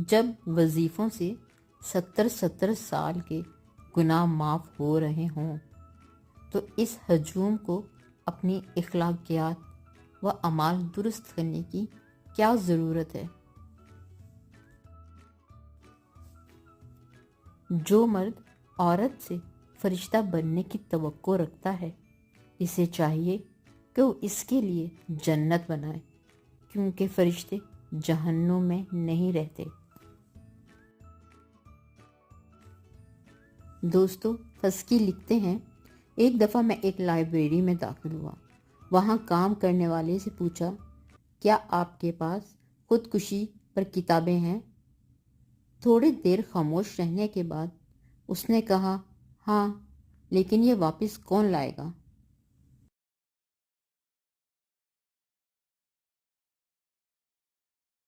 جب وظیفوں سے 70 سال کے گناہ معاف ہو رہے ہوں تو اس ہجوم کو اپنی اخلاقیات و اعمال درست کرنے کی کیا ضرورت ہے؟ جو مرد عورت سے فرشتہ بننے کی توقع رکھتا ہے، اسے چاہیے کہ وہ اس کے لیے جنت بنائے، کیونکہ فرشتے جہنم میں نہیں رہتے۔ دوستو، فسکی لکھتے ہیں، ایک دفعہ میں ایک لائبریری میں داخل ہوا۔ وہاں کام کرنے والے سے پوچھا، کیا آپ کے پاس خودکشی پر کتابیں ہیں؟ تھوڑی دیر خاموش رہنے کے بعد اس نے کہا، ہاں، لیکن یہ واپس کون لائے گا؟